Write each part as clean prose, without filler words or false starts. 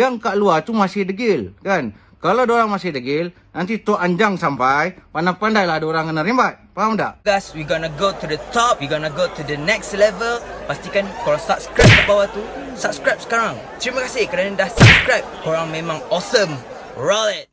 Yang kat luar tu masih degil, kan? Kalau diorang masih degil, nanti Tok Anjang sampai, pandai-pandailah diorang kena rembat. Faham tak? Guys, we gonna go to the top. We gonna go to the next level. Pastikan korang subscribe ke bawah tu. Subscribe sekarang. Terima kasih kerana dah subscribe. Korang memang awesome. Roll it.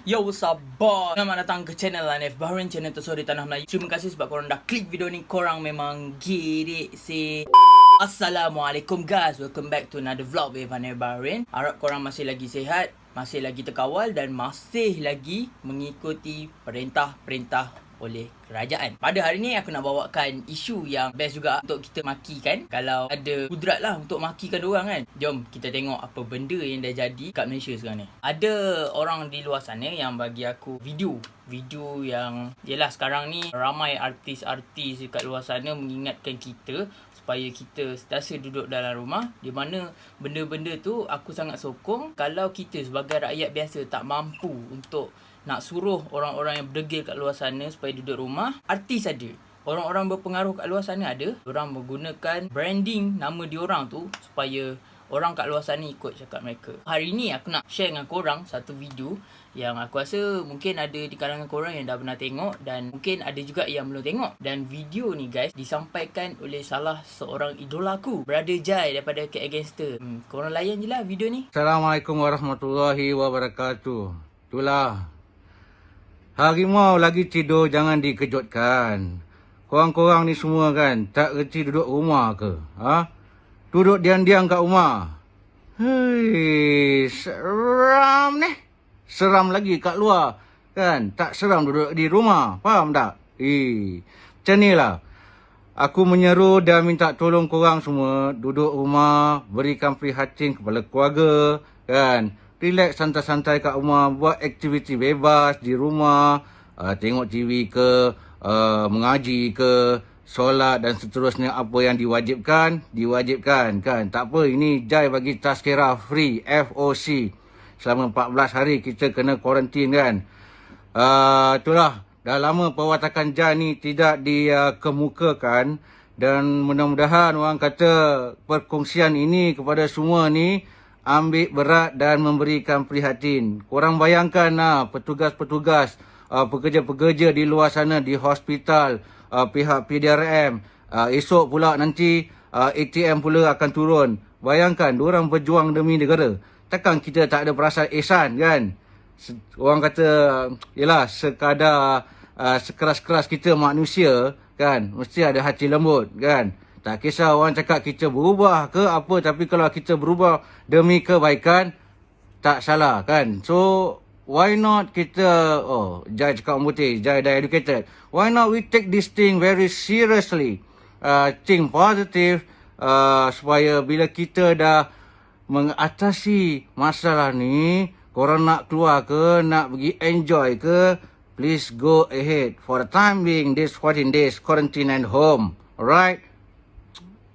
Yo, what's up, boy? Selamat datang ke channel Anif Bahrain, channel tersorang di Tanah Melayu. Terima kasih sebab korang dah klik video ni. Korang memang girik sih. Assalamualaikum guys, welcome back to another vlog with Anif Bahrain. Harap korang masih lagi sihat, masih lagi terkawal dan masih lagi mengikuti perintah-perintah oleh kerajaan. Pada hari ni aku nak bawakan isu yang best juga untuk kita makikan. Kalau ada kudrat lah untuk makikan diorang kan. Jom kita tengok apa benda yang dah jadi kat Malaysia sekarang ni. Ada orang di luar sana yang bagi aku video yang yelah sekarang ni ramai artis-artis kat luar sana mengingatkan kita supaya kita sentiasa duduk dalam rumah, di mana benda-benda tu aku sangat sokong. Kalau kita sebagai rakyat biasa tak mampu untuk nak suruh orang-orang yang berdegil kat luar sana supaya duduk rumah, artis ada, orang-orang berpengaruh kat luar sana ada, orang menggunakan branding nama diorang tu supaya orang kat luar sana ikut cakap mereka. Hari ni aku nak share dengan korang satu video yang aku rasa mungkin ada di kalangan korang yang dah pernah tengok dan mungkin ada juga yang belum tengok. Dan video ni guys disampaikan oleh salah seorang idola aku, Brother Jai daripada KL Gangster. Korang layan je lah video ni. Assalamualaikum warahmatullahi wabarakatuh. Itulah. Harimau lagi tidur jangan dikejutkan. Korang-korang ni semua kan tak reti duduk rumah ke? Ha? Duduk diam-diam kat rumah. Hei, seram ni. Seram lagi kat luar. Kan? Tak seram duduk di rumah. Faham tak? Macam ni lah. Aku menyeru dan minta tolong korang semua duduk rumah, berikan prihatin kepada keluarga, kan? Relax santai-santai kat rumah, buat aktiviti bebas di rumah, tengok TV ke, mengaji ke, solat dan seterusnya. Apa yang diwajibkan kan. Tak apa, ini Jai bagi tazkirah free FOC. Selama 14 hari kita kena kuarantin kan. Itulah, dah lama perwatakan Jai ni tidak dikemukakan dan mudah-mudahan orang kata perkongsian ini kepada semua ni ambil berat dan memberikan prihatin. Korang bayangkan petugas-petugas, pekerja-pekerja di luar sana, di hospital, pihak PDRM, esok pula nanti ATM pula akan turun. Bayangkan, diorang berjuang demi negara. Takkan kita tak ada perasaan ihsan kan? Orang kata, yelah, sekadar sekeras-keras kita manusia kan, mesti ada hati lembut kan. Tak kisah orang cakap kita berubah ke apa, tapi kalau kita berubah demi kebaikan, tak salah kan. So, why not kita, Jai cakap orang putih, Jai dah educated. Why not we take this thing very seriously, think positive, supaya bila kita dah mengatasi masalah ni, korang nak keluar ke, nak pergi enjoy ke, please go ahead. For the time being, this 14 days quarantine at home. Alright?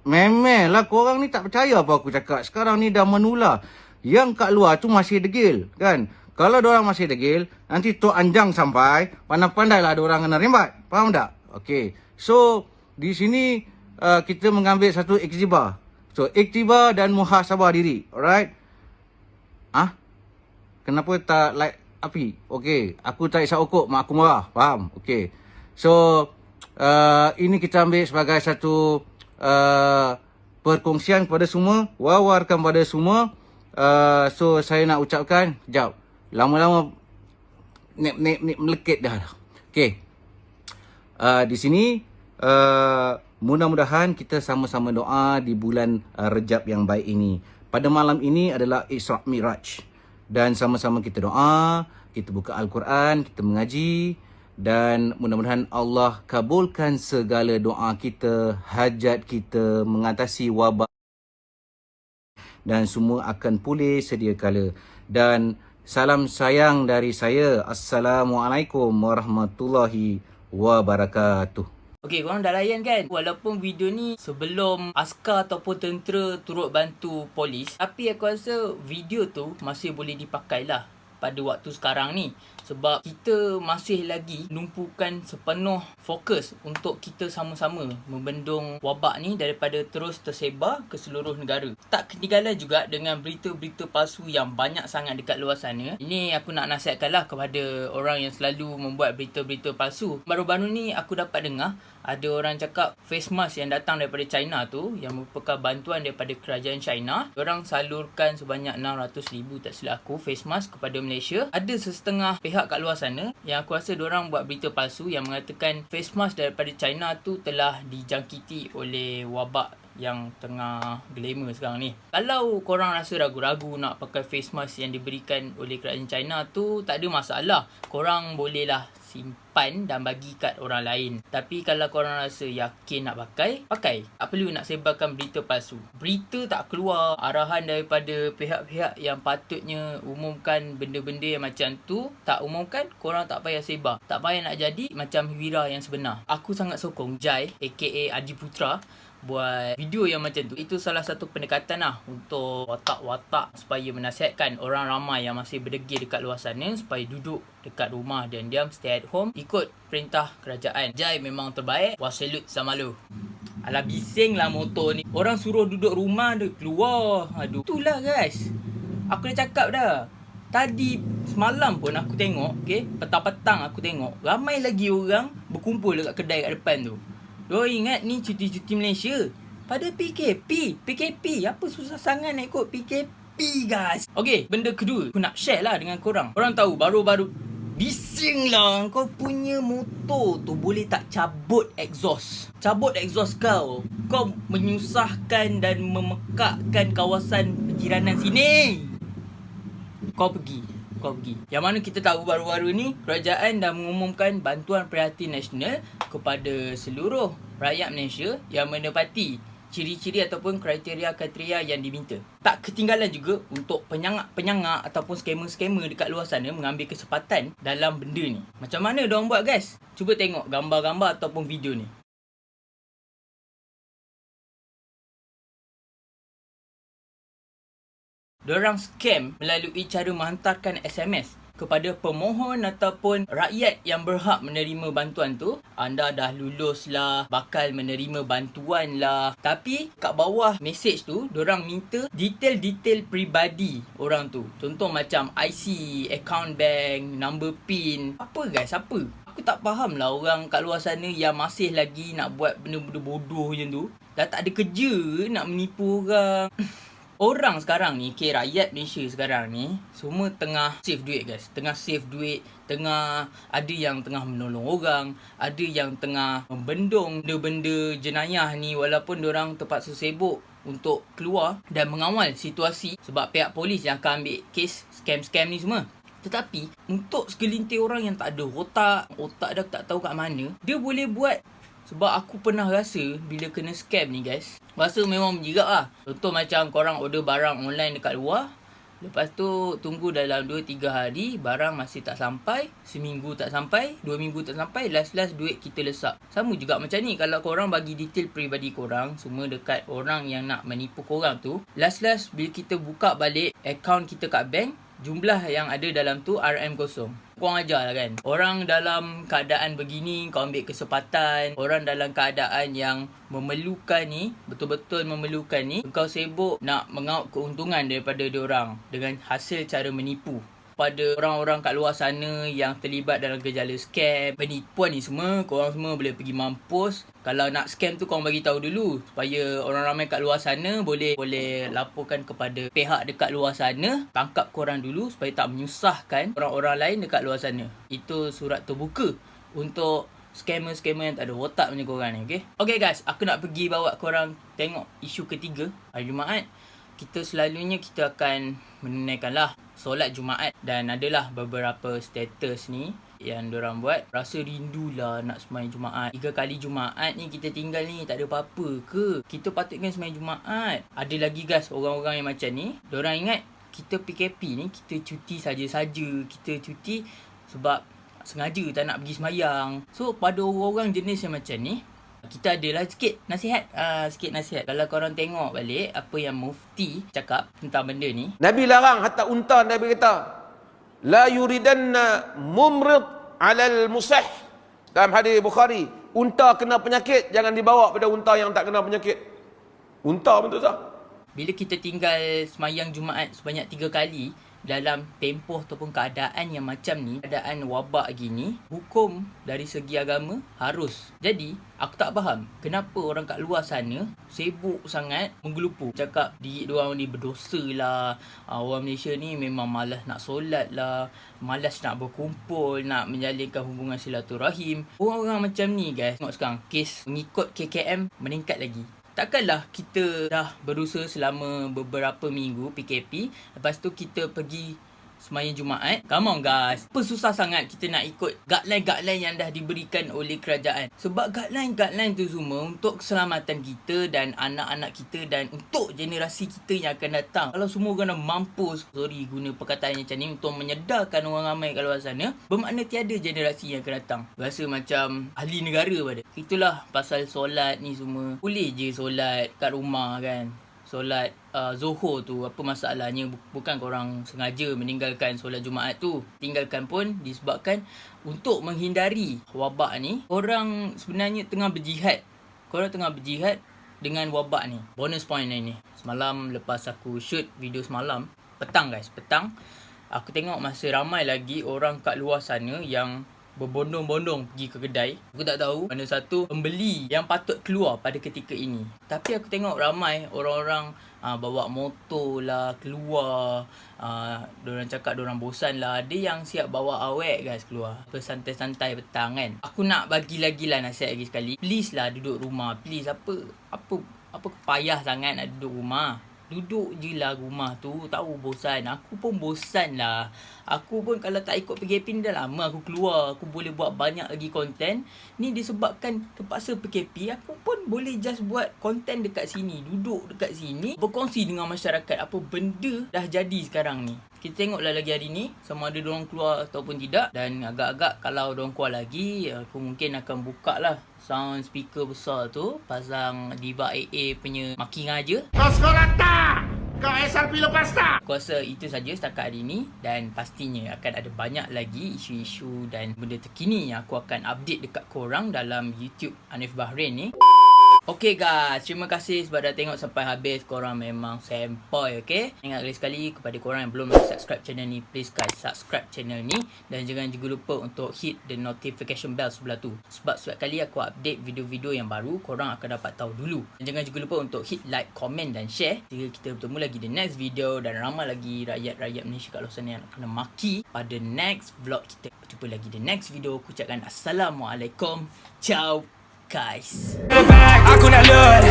Memang lah korang ni tak percaya apa aku cakap. Sekarang ni dah menular. Yang kat luar tu masih degil, kan? Kalau diorang masih degil, nanti Tok Anjang sampai, pandai-pandailah diorang kena rembat. Faham tak? Okay. So, di sini kita mengambil satu iktibar. So, iktibar dan muhasabah diri. Alright? Kenapa tak like api? Okay. Aku tak isap ukur, mak aku marah. Faham? Okay. So, ini kita ambil sebagai satu perkongsian kepada semua, wawarkan kepada semua. So saya nak ucapkan, sekejap, lama-lama melekit dah. Okay, di sini mudah-mudahan kita sama-sama doa di bulan Rejab yang baik ini. Pada malam ini adalah Isra Miraj, dan sama-sama kita doa, kita buka Al-Quran, kita mengaji, dan mudah-mudahan Allah kabulkan segala doa kita, hajat kita, mengatasi wabak, dan semua akan pulih sedia kala. Dan salam sayang dari saya. Assalamualaikum warahmatullahi wabarakatuh. Okay, korang dah layan kan? Walaupun video ni sebelum askar ataupun tentera turut bantu polis, tapi aku rasa video tu masih boleh dipakai lah pada waktu sekarang ni. Sebab kita masih lagi lumpuhkan sepenuh fokus untuk kita sama-sama membendung wabak ni daripada terus tersebar ke seluruh negara. Tak ketinggalan juga dengan berita-berita palsu yang banyak sangat dekat luar sana. Ini aku nak nasihatkanlah kepada orang yang selalu membuat berita-berita palsu. Baru-baru ni aku dapat dengar ada orang cakap face mask yang datang daripada China tu, yang merupakan bantuan daripada kerajaan China, orang salurkan sebanyak 600,000 tak silap aku face mask kepada Malaysia. Ada sesetengah pihak kat luar sana yang aku rasa diorang buat berita palsu yang mengatakan face mask daripada China tu telah dijangkiti oleh wabak yang tengah glamour sekarang ni. Kalau korang rasa ragu-ragu nak pakai face mask yang diberikan oleh kerajaan China tu, tak ada masalah. Korang bolehlah simpan dan bagi kat orang lain. Tapi kalau korang rasa yakin nak pakai, pakai. Tak perlu nak sebarkan berita palsu. Berita tak keluar, arahan daripada pihak-pihak yang patutnya umumkan benda-benda yang macam tu, tak umumkan, korang tak payah sebar. Tak payah nak jadi macam Wira yang sebenar. Aku sangat sokong Jai aka Adi Putra buat video yang macam tu. Itu salah satu pendekatan lah untuk watak-watak supaya menasihatkan orang ramai yang masih berdegil dekat luar sana supaya duduk dekat rumah dan diam, stay at home, ikut perintah kerajaan. Jai memang terbaik. Wah, salute sama lu. Alah, bising lah motor ni. Orang suruh duduk rumah, duduk keluar. Aduh, itulah guys, aku dah cakap dah. Tadi semalam pun aku tengok, okay, petang-petang aku tengok ramai lagi orang berkumpul dekat kedai kat depan tu. Diorang ingat ni cuti-cuti Malaysia. Pada PKP. Apa susah sangat nak ikut PKP guys. Okay, benda kedua aku nak share lah dengan korang. Korang tahu baru-baru bising lah, kau punya motor tu boleh tak cabut exhaust. Cabut exhaust kau. Kau menyusahkan dan memekakkan kawasan penjiranan sini. Kau pergi. Yang mana kita tahu baru-baru ni kerajaan dah mengumumkan bantuan prihatin nasional kepada seluruh rakyat Malaysia yang menepati ciri-ciri ataupun kriteria-kriteria yang diminta. Tak ketinggalan juga untuk penyangak-penyangak ataupun skamer-skamer dekat luar sana mengambil kesempatan dalam benda ni. Macam mana diorang buat guys? Cuba tengok gambar-gambar ataupun video ni. Diorang scam melalui cara menghantarkan SMS kepada pemohon ataupun rakyat yang berhak menerima bantuan tu. Anda dah lulus lah, bakal menerima bantuan lah. Tapi kat bawah message tu, diorang minta detail-detail peribadi orang tu. Contoh macam IC, account bank, number PIN. Apa guys, apa? Aku tak faham lah orang kat luar sana yang masih lagi nak buat benda-benda bodoh macam tu. Dah tak ada kerja nak menipu orang. Orang sekarang ni, rakyat Malaysia sekarang ni, semua tengah save duit guys. Tengah save duit, ada yang tengah menolong orang, ada yang tengah membendung benda-benda jenayah ni walaupun diorang terpaksa sibuk untuk keluar dan mengawal situasi sebab pihak polis yang akan ambil kes scam-scam ni semua. Tetapi, untuk segelintir orang yang tak ada otak dah tak tahu kat mana, dia boleh buat. Sebab aku pernah rasa bila kena scam ni guys, rasa memang menjerat lah. Contoh macam korang order barang online dekat luar, lepas tu tunggu dalam 2-3 hari, barang masih tak sampai, seminggu tak sampai, 2 minggu tak sampai, last duit kita lesak. Sama juga macam ni, kalau korang bagi detail peribadi korang semua dekat orang yang nak menipu korang tu, last bila kita buka balik akaun kita kat bank, jumlah yang ada dalam tu RM kosong. Korang ajar lah kan. Orang dalam keadaan begini, kau ambil kesempatan. Orang dalam keadaan yang memerlukan ni, betul-betul memerlukan ni, kau sibuk nak mengaut keuntungan daripada diorang dengan hasil cara menipu. Pada orang-orang kat luar sana yang terlibat dalam gejala scam, penipuan ni semua, korang semua boleh pergi mampus. Kalau nak scam tu korang bagi tahu dulu supaya orang ramai kat luar sana boleh laporkan kepada pihak dekat luar sana, tangkap korang dulu supaya tak menyusahkan orang-orang lain dekat luar sana. Itu surat terbuka untuk scammer-scammer yang tak ada otak macam korang ni, okay guys, aku nak pergi bawa korang tengok isu ketiga. Hari Jumaat kita akan menunaikanlah solat Jumaat, dan adalah beberapa status ni yang diorang buat. Rasa rindulah nak sembahyang Jumaat. 3 kali Jumaat ni kita tinggal ni, tak ada apa-apa ke? Kita patutnya sembahyang Jumaat. Ada lagi guys orang-orang yang macam ni, diorang ingat kita PKP ni kita cuti saja-saja. Kita cuti sebab sengaja tak nak pergi sembahyang. So pada orang-orang jenis yang macam ni, kita adalah sikit nasihat. Kalau korang tengok balik apa yang Mufti cakap tentang benda ni. Nabi larang hatta unta, Nabi kata La yuridanna mumrid 'alal musih. Dalam hadis Bukhari, unta kena penyakit jangan dibawa pada unta yang tak kena penyakit. Unta pun tak sah. Bila kita tinggal semayang Jumaat sebanyak 3 kali dalam tempoh ataupun keadaan yang macam ni, keadaan wabak gini, hukum dari segi agama harus. Jadi, aku tak faham kenapa orang kat luar sana sibuk sangat menggelupu. Cakap diorang ni berdosa lah, orang Malaysia ni memang malas nak solat lah, malas nak berkumpul, nak menjalinkan hubungan silaturahim. Orang-orang macam ni guys, tengok sekarang kes mengikut KKM meningkat lagi. Takkanlah kita dah berusaha selama beberapa minggu PKP, lepas tu kita pergi semayang Jumaat. Come on guys, apa susah sangat kita nak ikut guideline-guideline yang dah diberikan oleh kerajaan. Sebab guideline-guideline tu semua untuk keselamatan kita dan anak-anak kita dan untuk generasi kita yang akan datang. Kalau semua kena mampus, sorry guna perkataan macam ni, untuk menyedarkan orang ramai kat luar sana, bermakna tiada generasi yang akan datang. Rasa macam ahli negara pada. Itulah pasal solat ni semua. Boleh je solat kat rumah kan. Solat Zuhur tu, apa masalahnya? Bukan korang sengaja meninggalkan solat Jumaat tu. Tinggalkan pun disebabkan untuk menghindari wabak ni. Korang sebenarnya tengah berjihad. Korang tengah berjihad dengan wabak ni. Bonus point ni. Semalam lepas aku shoot video semalam, petang guys, petang, aku tengok masih ramai lagi orang kat luar sana yang berbondong-bondong pergi ke kedai. Aku tak tahu mana satu pembeli yang patut keluar pada ketika ini. Tapi aku tengok ramai orang-orang bawa motor lah keluar. Diorang cakap diorang bosan lah. Ada yang siap bawa awek guys keluar. Santai-santai petang kan. Aku nak bagi lagi lah nasihat lagi sekali. Please lah duduk rumah. Please, apa payah sangat nak duduk rumah. Duduk je lah rumah tu. Tahu bosan. Aku pun bosan lah. Aku pun kalau tak ikut PKP ni dah lama aku keluar. Aku boleh buat banyak lagi konten. Ni disebabkan terpaksa PKP. Aku pun boleh just buat konten dekat sini. Duduk dekat sini. Berkongsi dengan masyarakat apa benda dah jadi sekarang ni. Kita tengoklah lagi hari ni sama ada diorang keluar ataupun tidak. Dan agak-agak kalau diorang keluar lagi, aku mungkin akan buka lah sound speaker besar tu, pasang Diva AA punya Maki Ngaja. Kau sekolah tak? Kau SRP lepas tak? Aku rasa itu saja setakat hari ni. Dan pastinya akan ada banyak lagi isu-isu dan benda terkini yang aku akan update dekat korang dalam YouTube Hanif Bahrain ni. Okay guys, terima kasih sebab dah tengok sampai habis. Korang memang sempoi, okay? Ingat sekali kepada korang yang belum lagi subscribe channel ni, please guys subscribe channel ni. Dan jangan juga lupa untuk hit the notification bell sebelah tu. Sebab setiap kali aku update video-video yang baru, korang akan dapat tahu dulu. Dan jangan juga lupa untuk hit like, komen dan share. Jika kita bertemu lagi di next video. Dan ramai lagi rakyat-rakyat Malaysia kat luar sana yang kena maki pada next vlog kita. Berjumpa lagi di next video. Aku ucapkan Assalamualaikum. Ciao guys. Aku nak love